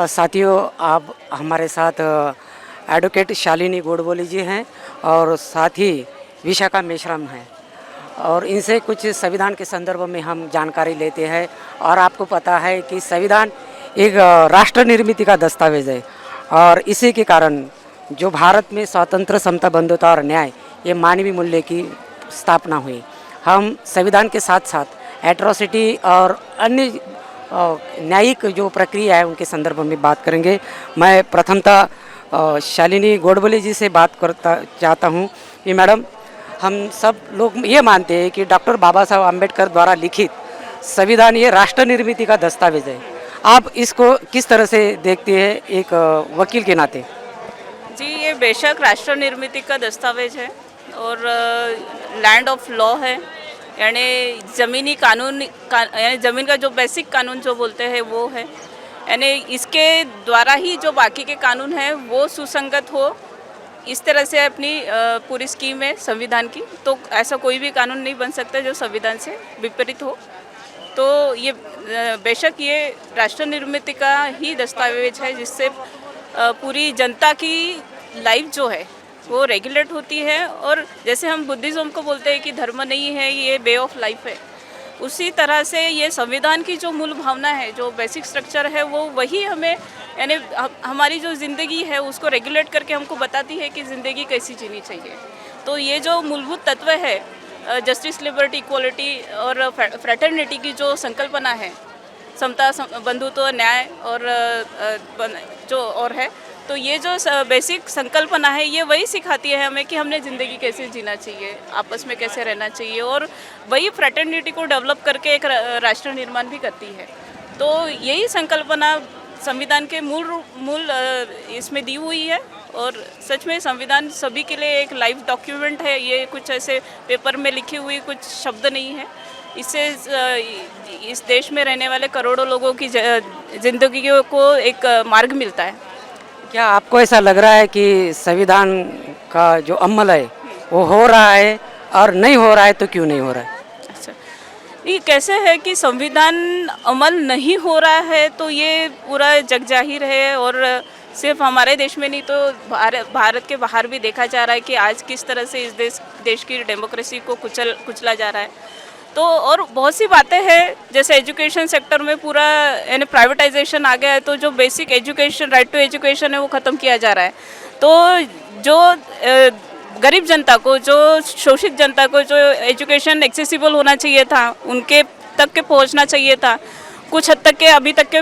साथियों, आप हमारे साथ एडवोकेट शालिनी गोडबोले जी हैं और साथ ही विशाखा मेश्राम हैं और इनसे कुछ संविधान के संदर्भ में हम जानकारी लेते हैं। और आपको पता है कि संविधान एक राष्ट्र निर्मित का दस्तावेज है और इसी के कारण जो भारत में स्वतंत्र, समता, बंधुता और न्याय ये मानवीय मूल्य की स्थापना हुई। हम संविधान के साथ साथ एट्रोसिटी और अन्य न्यायिक जो प्रक्रिया है उनके संदर्भ में बात करेंगे। मैं प्रथमतः शालिनी गोडबोले जी से बात करता चाहता हूँ कि मैडम, हम सब लोग ये मानते हैं कि डॉक्टर बाबा साहब आम्बेडकर द्वारा लिखित संविधान ये राष्ट्र निर्मित का दस्तावेज है। आप इसको किस तरह से देखते हैं एक वकील के नाते? जी, ये बेशक राष्ट्र निर्मित का दस्तावेज है और लैंड ऑफ लॉ है, यानी ज़मीनी कानून यानी ज़मीन का जो बेसिक कानून जो बोलते हैं वो है। यानी इसके द्वारा ही जो बाकी के कानून हैं वो सुसंगत हो, इस तरह से अपनी पूरी स्कीम है संविधान की। तो ऐसा कोई भी कानून नहीं बन सकता जो संविधान से विपरीत हो। तो ये बेशक ये राष्ट्र निर्मित का ही दस्तावेज है जिससे पूरी जनता की लाइफ जो है वो रेगुलेट होती है। और जैसे हम बुद्धिज़्म को बोलते हैं कि धर्म नहीं है, ये वे ऑफ लाइफ है, उसी तरह से ये संविधान की जो मूल भावना है, जो बेसिक स्ट्रक्चर है, वो वही हमें यानी हमारी जो ज़िंदगी है उसको रेगुलेट करके हमको बताती है कि ज़िंदगी कैसी जीनी चाहिए। तो ये जो मूलभूत तत्व है, जस्टिस, लिबर्टी, इक्वलिटी और फ्रेटर्निटी की जो संकल्पना है, समता, बंधुत्व, न्याय और जो और है, तो ये जो बेसिक संकल्पना है ये वही सिखाती है हमें कि हमने ज़िंदगी कैसे जीना चाहिए, आपस में कैसे रहना चाहिए, और वही फ्रेटर्निटी को डेवलप करके एक राष्ट्र निर्माण भी करती है। तो यही संकल्पना संविधान के मूल इसमें दी हुई है। और सच में संविधान सभी के लिए एक लाइव डॉक्यूमेंट है, ये कुछ ऐसे पेपर में लिखी हुई कुछ शब्द नहीं है। इससे इस देश में रहने वाले करोड़ों लोगों की ज़िंदगी को एक मार्ग मिलता है। क्या आपको ऐसा लग रहा है कि संविधान का जो अमल है वो हो रहा है, और नहीं हो रहा है तो क्यों नहीं हो रहा है? अच्छा, ये कैसे है कि संविधान अमल नहीं हो रहा है, तो ये पूरा जग जाहिर है। और सिर्फ हमारे देश में नहीं तो भारत के बाहर भी देखा जा रहा है कि आज किस तरह से इस देश की डेमोक्रेसी को कुचला जा रहा है। तो और बहुत सी बातें हैं, जैसे एजुकेशन सेक्टर में पूरा यानी प्राइवेटाइजेशन आ गया है, तो जो basic education, right to education है, वो ख़त्म किया जा रहा है। तो जो गरीब जनता को, जो शोषित जनता को जो एजुकेशन एक्सेसिबल होना चाहिए था, उनके तक के पहुंचना चाहिए था, कुछ हद तक के अभी तक के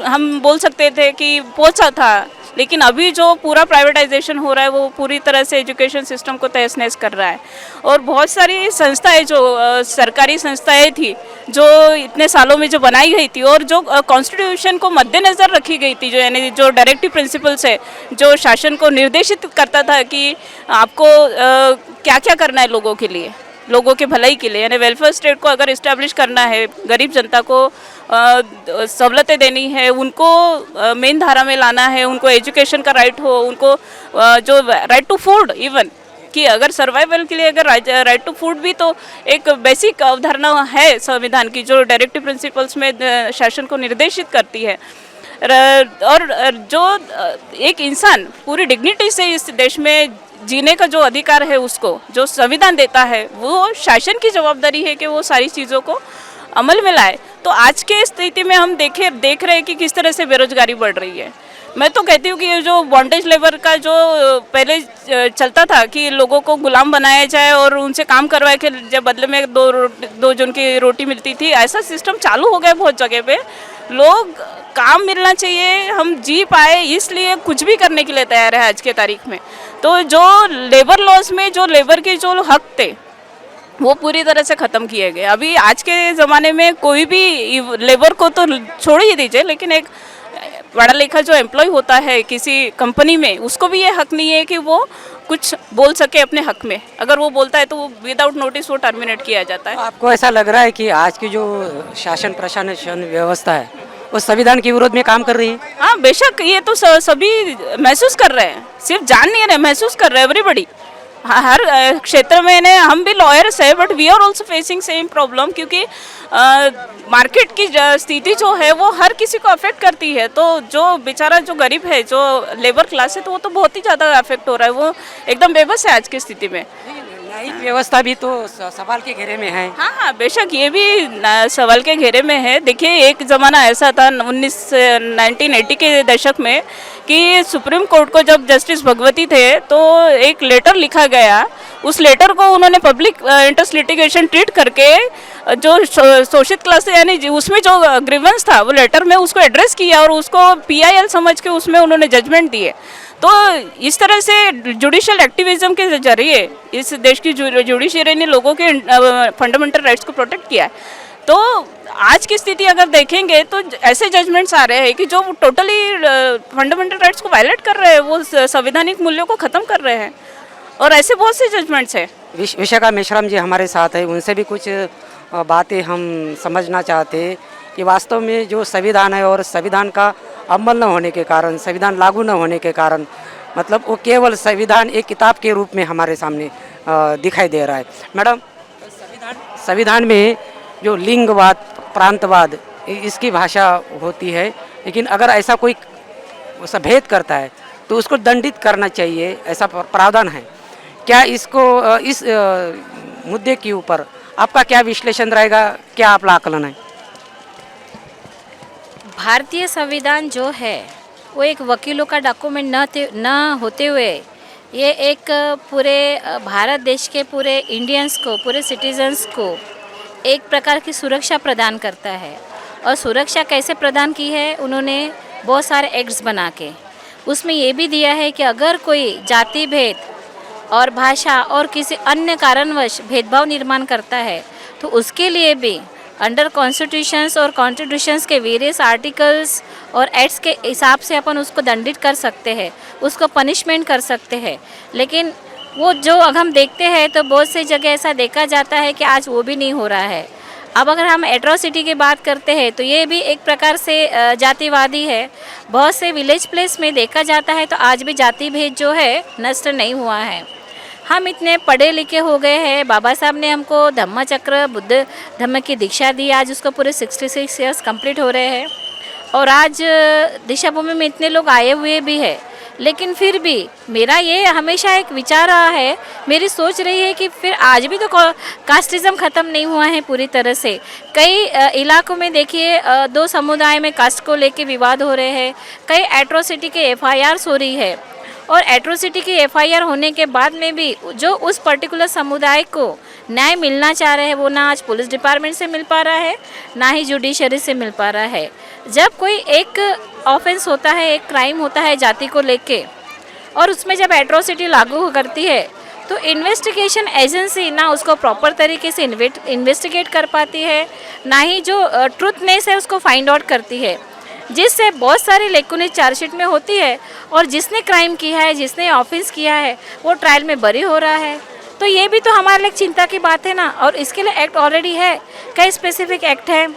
हम बोल सकते थे कि पहुंचा था, लेकिन अभी जो पूरा प्राइवेटाइजेशन हो रहा है वो पूरी तरह से एजुकेशन सिस्टम को तहस नहस कर रहा है। और बहुत सारी संस्थाएं जो सरकारी संस्थाएं थी जो इतने सालों में जो बनाई गई थी और जो कॉन्स्टिट्यूशन को मद्देनज़र रखी गई थी, जो यानी जो डायरेक्टिव प्रिंसिपल्स है, जो शासन को निर्देशित करता था कि आपको क्या क्या करना है लोगों के लिए, लोगों के भलाई के लिए, यानी वेलफेयर स्टेट को अगर इस्टेब्लिश करना है, गरीब जनता को सहूलतें देनी है, उनको मेन धारा में लाना है, उनको एजुकेशन का राइट हो, उनको जो राइट टू फूड, इवन कि अगर सर्वाइवल के लिए अगर राइट टू फूड भी तो एक बेसिक अवधारणा है संविधान की, जो डायरेक्टिव प्रिंसिपल्स में शासन को निर्देशित करती है। और जो एक इंसान पूरी डिग्निटी से इस देश में जीने का जो अधिकार है उसको जो संविधान देता है, वो शासन की जवाबदारी है कि वो सारी चीज़ों को अमल में लाए। तो आज के स्थिति में हम देख रहे हैं कि किस तरह से बेरोजगारी बढ़ रही है। मैं तो कहती हूँ कि ये जो बॉन्डेज लेबर का जो पहले चलता था कि लोगों को गुलाम बनाया जाए और उनसे काम करवाए के जब बदले में दो जन की रोटी मिलती थी, ऐसा सिस्टम चालू हो गया बहुत जगह पे। लोग काम मिलना चाहिए, हम जी पाए, इसलिए कुछ भी करने के लिए तैयार है आज के तारीख में। तो जो लेबर लॉज में जो लेबर के जो हक थे वो पूरी तरह से ख़त्म किए गए। अभी आज के ज़माने में कोई भी लेबर को तो छोड़ ही दीजिए, लेकिन एक पढ़ा लिखा जो एम्प्लॉय होता है किसी कंपनी में, उसको भी ये हक नहीं है कि वो कुछ बोल सके अपने हक में। अगर वो बोलता है तो वो विदाउट नोटिस वो टर्मिनेट किया जाता है। आपको ऐसा लग रहा है कि आज की जो शासन प्रशासन व्यवस्था है वो संविधान के विरोध में काम कर रही है? हाँ, बेशक ये तो सभी महसूस कर रहे हैं, सिर्फ जान नहीं रहे, महसूस कर रहे हैं एवरीबडी। हर क्षेत्र में ने हम भी लॉयर्स है, but we are also facing same problem, क्योंकि मार्केट की स्थिति जो है वो हर किसी को अफेक्ट करती है। तो जो बेचारा जो गरीब है, जो लेबर क्लास है, तो वो तो बहुत ही ज़्यादा अफेक्ट हो रहा है, वो एकदम बेबस है आज की स्थिति में। न्यायिक व्यवस्था भी तो सवाल के घेरे में है। हाँ हाँ, बेशक ये भी सवाल के घेरे में है। देखिए, एक ज़माना ऐसा था 1980 के दशक में कि सुप्रीम कोर्ट को जब जस्टिस भगवती थे तो एक लेटर लिखा गया, उस लेटर को उन्होंने पब्लिक इंटरेस्ट लिटिगेशन ट्रीट करके जो शोषित क्लास यानी उसमें जो ग्रीवेंस था वो लेटर में उसको एड्रेस किया और उसको PIL समझ के उसमें उन्होंने जजमेंट दिए। तो इस तरह से जुडिशियल एक्टिविज्म के जरिए इस देश की जुडिशरी ने लोगों के फंडामेंटल राइट्स को प्रोटेक्ट किया है। तो आज की स्थिति अगर देखेंगे तो ऐसे जजमेंट्स आ रहे हैं कि जो टोटली फंडामेंटल राइट्स को वायलेट कर रहे हैं, वो संवैधानिक मूल्यों को ख़त्म कर रहे हैं, और ऐसे बहुत से जजमेंट्स हैं। विशाखा मेश्राम जी हमारे साथ है, उनसे भी कुछ बातें हम समझना चाहते हैं कि वास्तव में जो संविधान है और संविधान का अमल न होने के कारण, संविधान लागू न होने के कारण, मतलब वो केवल संविधान एक किताब के रूप में हमारे सामने दिखाई दे रहा है। मैडम, संविधान में जो लिंगवाद, प्रांतवाद, इसकी भाषा होती है, लेकिन अगर ऐसा कोई भेद करता है तो उसको दंडित करना चाहिए, ऐसा प्रावधान है क्या? इसको इस मुद्दे के ऊपर आपका क्या विश्लेषण रहेगा, क्या आपका आकलन है? भारतीय संविधान जो है वो एक वकीलों का डॉक्यूमेंट न होते हुए ये एक पूरे भारत देश के पूरे इंडियंस को, पूरे सिटीजन्स को एक प्रकार की सुरक्षा प्रदान करता है। और सुरक्षा कैसे प्रदान की है उन्होंने बहुत सारे एक्ट्स बना के, उसमें ये भी दिया है कि अगर कोई जाति भेद और भाषा और किसी अन्य कारणवश भेदभाव निर्माण करता है तो उसके लिए भी अंडर कॉन्स्टिट्यूशंस और कॉन्स्टिट्यूशंस के वेरियस आर्टिकल्स और एक्ट्स के हिसाब से अपन उसको दंडित कर सकते हैं, उसको पनिशमेंट कर सकते हैं। लेकिन वो जो अगर हम देखते हैं तो बहुत सी जगह ऐसा देखा जाता है कि आज वो भी नहीं हो रहा है। अब अगर हम एट्रोसिटी की बात करते हैं तो ये भी एक प्रकार से जातिवादी है। बहुत से विलेज प्लेस में देखा जाता है तो आज भी जाति भेद जो है नष्ट नहीं हुआ है। हम इतने पढ़े लिखे हो गए हैं, बाबा साहब ने हमको धम्म चक्र बुद्ध धम्म की दीक्षा दी, आज उसको पूरे 66 ईयर्स कंप्लीट हो रहे हैं और आज दिशा भूमि में इतने लोग आए हुए भी हैं। लेकिन फिर भी मेरा ये हमेशा एक विचार रहा है, मेरी सोच रही है कि फिर आज भी तो कास्टिज़म ख़त्म नहीं हुआ है पूरी तरह से। कई इलाकों में देखिए दो समुदाय में कास्ट को लेके विवाद हो रहे हैं, कई एट्रोसिटी के FIRs हो रही है और एट्रोसिटी की FIR होने के बाद में भी जो उस पर्टिकुलर समुदाय को न्याय मिलना चाह रहे हैं वो ना आज पुलिस डिपार्टमेंट से मिल पा रहा है, ना ही जुडिशरी से मिल पा रहा है। जब कोई एक ऑफेंस होता है, एक क्राइम होता है जाति को लेके और उसमें जब एट्रोसिटी लागू करती है तो इन्वेस्टिगेशन एजेंसी ना उसको प्रॉपर तरीके से इन्वेस्टिगेट कर पाती है, ना ही जो ट्रूथनेस है उसको फाइंड आउट करती है, जिससे बहुत सारी लेकुनेज चार्जशीट में होती है और जिसने क्राइम किया है, जिसने ऑफेंस किया है वो ट्रायल में बरी हो रहा है। तो ये भी तो हमारे लिए चिंता की बात है ना। और इसके लिए एक्ट ऑलरेडी है, कई स्पेसिफिक एक्ट है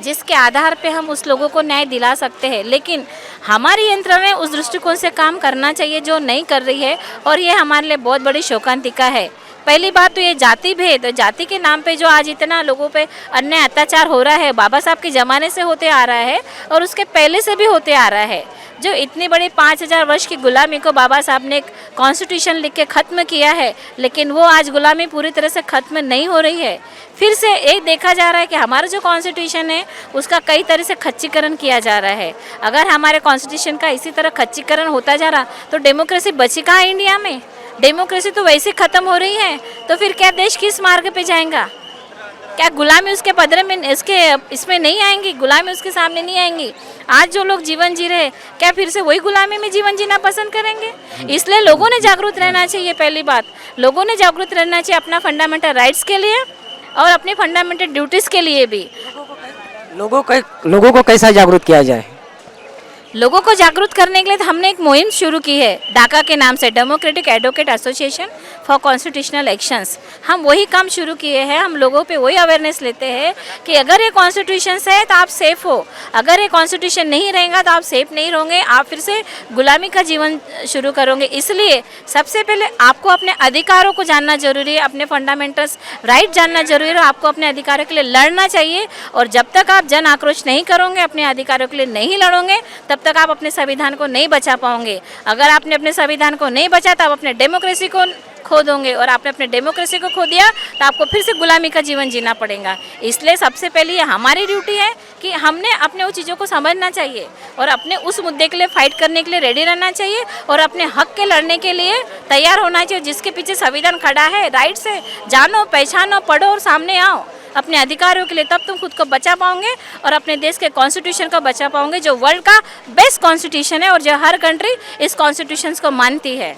जिसके आधार पे हम उस लोगों को न्याय दिला सकते हैं। लेकिन हमारी यंत्रणा उस दृष्टिकोण से काम करना चाहिए जो नहीं कर रही है और ये हमारे लिए बहुत बड़ी शोकांतिका है। पहली बात तो ये जाति भेद, जाति के नाम पे जो आज इतना लोगों पे अन्याय अत्याचार हो रहा है, बाबा साहब के ज़माने से होते आ रहा है और उसके पहले से भी होते आ रहा है। जो इतनी बड़ी 5000 वर्ष की गुलामी को बाबा साहब ने एक कॉन्स्टिट्यूशन लिख के ख़त्म किया है, लेकिन वो आज गुलामी पूरी तरह से ख़त्म नहीं हो रही है। फिर से एक देखा जा रहा है कि हमारा जो कॉन्स्टिट्यूशन है उसका कई तरह से खच्चीकरण किया जा रहा है। अगर हमारे कॉन्स्टिट्यूशन का इसी तरह खच्चीकरण होता जा रहा तो डेमोक्रेसी बची कहाँ इंडिया में? डेमोक्रेसी तो वैसे ख़त्म हो रही है, तो फिर क्या देश किस मार्ग पे जाएगा? क्या गुलामी उसके पदरे में इसमें नहीं आएंगी? गुलामी उसके सामने नहीं आएंगी। आज जो लोग जीवन जी रहे क्या फिर से वही गुलामी में जीवन जीना पसंद करेंगे? इसलिए लोगों ने जागरूक रहना चाहिए। पहली बात, लोगों ने जागरूक रहना चाहिए अपना फंडामेंटल राइट्स के लिए और अपनी फंडामेंटल ड्यूटीज़ के लिए भी। लोगों को कैसा जागरूक किया जाए? लोगों को जागरूक करने के लिए तो हमने एक मुहिम शुरू की है डाका के नाम से, democratic advocate association for constitutional actions. हम वही काम शुरू किए हैं, हम लोगों पे वही अवेयरनेस लेते हैं कि अगर ये कॉन्स्टिट्यूशन है तो आप सेफ हो, अगर ये कॉन्स्टिट्यूशन नहीं रहेगा तो आप सेफ नहीं रहोगे, आप फिर से गुलामी का जीवन शुरू करोगे। इसलिए सबसे पहले आपको अपने अधिकारों को जानना जरूरी है, अपने फंडामेंटल्स राइट जानना जरूरी है, आपको अपने अधिकारों के लिए लड़ना चाहिए। और जब तक आप जन आक्रोश नहीं करोगे, अपने अधिकारों के लिए नहीं लड़ोगे, तब तक आप अपने संविधान को नहीं बचा पाओगे। अगर आपने अपने संविधान को नहीं बचा तो आप अपने डेमोक्रेसी को खो दोगे, और आपने अपने डेमोक्रेसी को खो दिया तो आपको फिर से गुलामी का जीवन जीना पड़ेगा। इसलिए सबसे पहले ये हमारी ड्यूटी है कि हमने अपने उन चीज़ों को समझना चाहिए और अपने उस मुद्दे के लिए फाइट करने के लिए रेडी रहना चाहिए और अपने हक के लड़ने के लिए तैयार होना चाहिए। जिसके पीछे संविधान खड़ा है, राइट से जानो, पहचानो, पढ़ो और सामने आओ अपने अधिकारों के लिए, तब तुम खुद को बचा पाओगे और अपने देश के कॉन्स्टिट्यूशन को बचा पाओगे, जो वर्ल्ड का बेस्ट कॉन्स्टिट्यूशन है और जो हर कंट्री इस कॉन्स्टिट्यूशन को मानती है।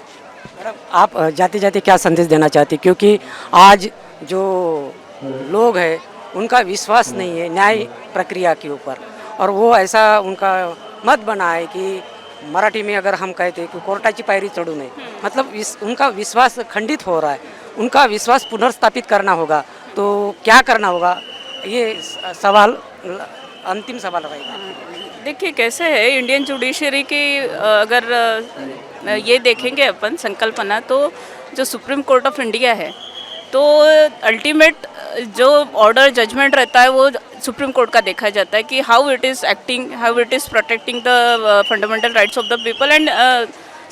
मैडम, आप जाते जाते क्या संदेश देना चाहती, क्योंकि आज जो लोग हैं उनका विश्वास नहीं है न्याय प्रक्रिया के ऊपर, और वो ऐसा उनका मत बना है कि मराठी में अगर हम कहते कि कोर्टाची पायरी चढ़ू नये, मतलब उनका विश्वास खंडित हो रहा है, उनका विश्वास पुनर्स्थापित करना होगा। तो क्या करना होगा, ये सवाल अंतिम सवाल रहेगा। देखिए कैसे है इंडियन जुडिशरी की, अगर ये देखेंगे अपन संकल्पना, तो जो सुप्रीम कोर्ट ऑफ इंडिया है, तो अल्टीमेट जो ऑर्डर जजमेंट रहता है वो सुप्रीम कोर्ट का देखा जाता है कि how it is acting, how it is protecting the fundamental rights of the people. And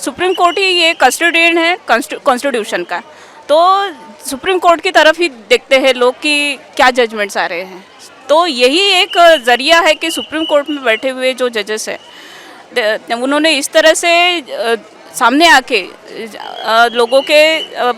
Supreme Court ही ये कस्टोडियन है कॉन्स्टिट्यूशन का, तो सुप्रीम कोर्ट की तरफ ही देखते हैं लोग कि क्या जजमेंट्स आ रहे हैं। तो यही एक ज़रिया है कि सुप्रीम कोर्ट में बैठे हुए जो जजेस हैं उन्होंने इस तरह से सामने आके लोगों के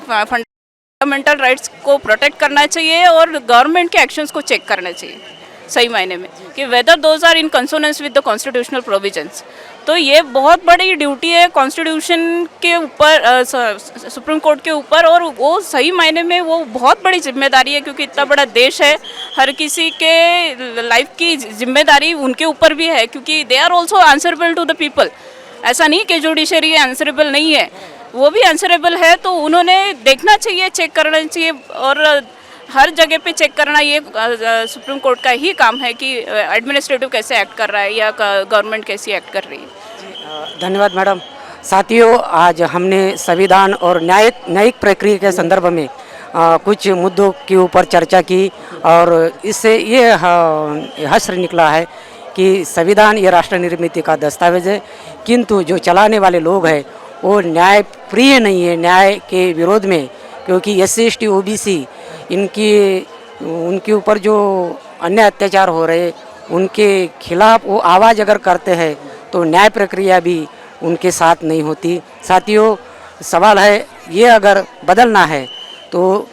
फंडामेंटल राइट्स को प्रोटेक्ट करना चाहिए और गवर्नमेंट के एक्शंस को चेक करना चाहिए सही मायने में कि whether those are in consonance with the constitutional provisions. तो ये बहुत बड़ी ड्यूटी है कॉन्स्टिट्यूशन के ऊपर, सुप्रीम कोर्ट के ऊपर, और वो सही मायने में वो बहुत बड़ी जिम्मेदारी है, क्योंकि इतना बड़ा देश है, हर किसी के लाइफ की जिम्मेदारी उनके ऊपर भी है, क्योंकि they are also answerable to the people. ऐसा नहीं कि जुडिशरी आंसरेबल नहीं है, वो भी आंसरेबल है। तो उन्होंने देखना चाहिए, चेक करना चाहिए, और हर जगह पे चेक करना ये सुप्रीम कोर्ट का ही काम है कि एडमिनिस्ट्रेटिव कैसे एक्ट कर रहा है या गवर्नमेंट कैसी एक्ट कर रही है। धन्यवाद मैडम। साथियों, आज हमने संविधान और न्यायिक प्रक्रिया के संदर्भ में कुछ मुद्दों के ऊपर चर्चा की, और इससे ये हश्र निकला है कि संविधान ये राष्ट्र निर्मित का दस्तावेज है, किंतु जो चलाने वाले लोग हैं वो न्याय प्रिय नहीं है, न्याय के विरोध में, क्योंकि SC ST OBC उनके ऊपर जो अन्य अत्याचार हो रहे उनके खिलाफ वो आवाज़ अगर करते हैं तो न्याय प्रक्रिया भी उनके साथ नहीं होती। साथियों, सवाल है ये अगर बदलना है तो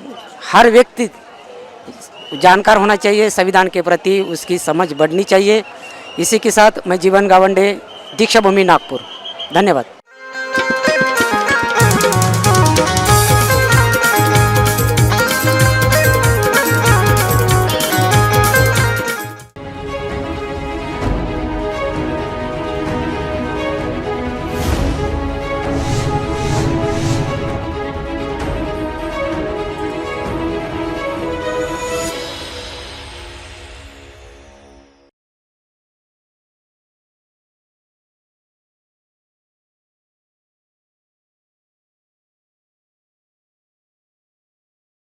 हर व्यक्ति जानकार होना चाहिए संविधान के प्रति, उसकी समझ बढ़नी चाहिए। इसी के साथ मैं जीवन गावंडे, दीक्षा भूमि नागपुर। धन्यवाद।